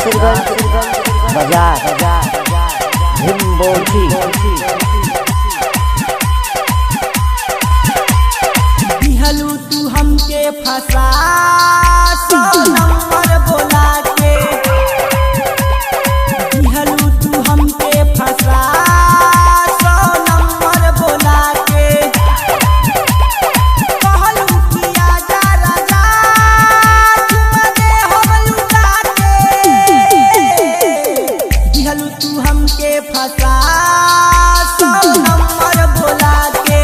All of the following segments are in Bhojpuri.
नासिरगंज बाजार भिम्बोची। दिहलू तू हमके फंसा 100 नंबर बोला के, दिहलू तू हमके फंसा 100 नंबर बोला के। कहलू कि आजा राजा चुमा दे हम लुटा के, दिहलू तू हमके फंसा 100 नंबर बोला के।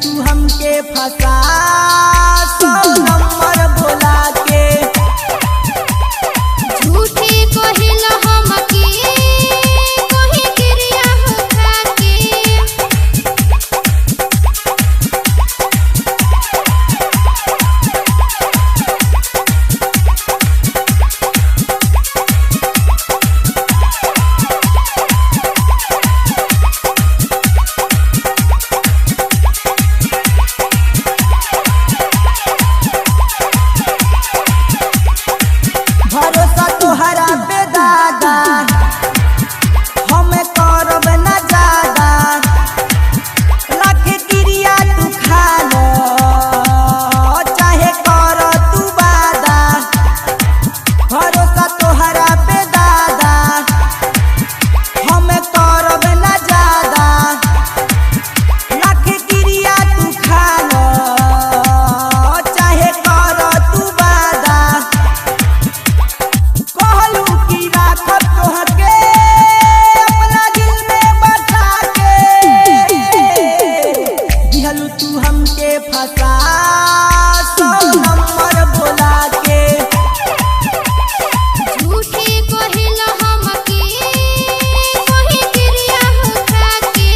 तू हमके फंसा 100 नंबर बोला के। झूठे कहिला हमके कोही क्रिया होखा के। भरोसा तोहरा पे दादा हमें करब न ज्यादा, लाख क्रिया तू खा लो चाहे कर तू वादा। भरोसा तोहरा पे दादा हमें करब न ज्यादा, लाख क्रिया तू खा लो चाहे कर तू वादा। कहलू कि राखब तोहके अपना दिल में बसा के, दिहलू तू हमके फंसा 100 नंबर बोला के। झूठे कहिला हमके कोही क्रिया होखा के।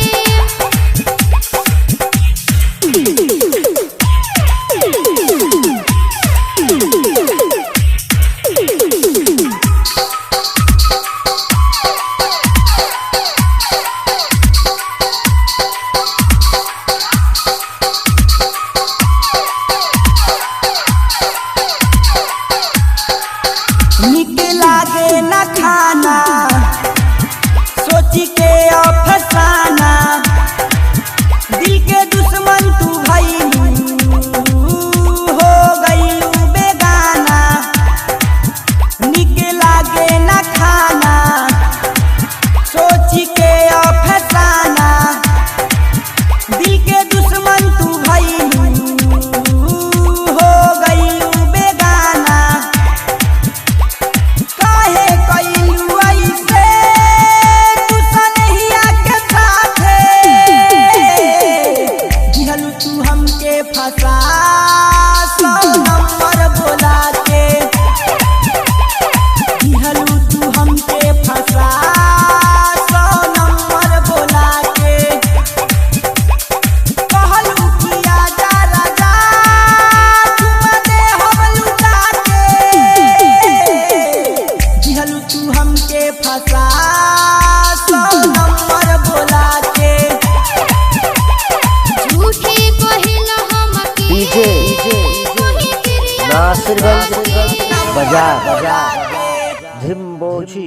निक लागे न खाना सोची के अफसाना, दिल के दुश्मन तू भइलू हो गइलू बेगाना। निक लागे न खाना सोची के अफसाना, दिल के दुश्मन तू भइलू हो गइलू बेगाना। काहे कइलू ऐसे तू सनहिया के साथे, दिहलू तू हमके फंसा 100 नंबर बोला के। दिहलू तू हमके फंसा 100 नंबर बोला के। कहलू कि आजा राजा चुमा दे हम लुटा के, दिहलू तू हमके फंसा 100 नंबर बोला के। झूठे कहिला हमके डीजे कोही क्रिया नासिरगंज बाजार भिम्बोची।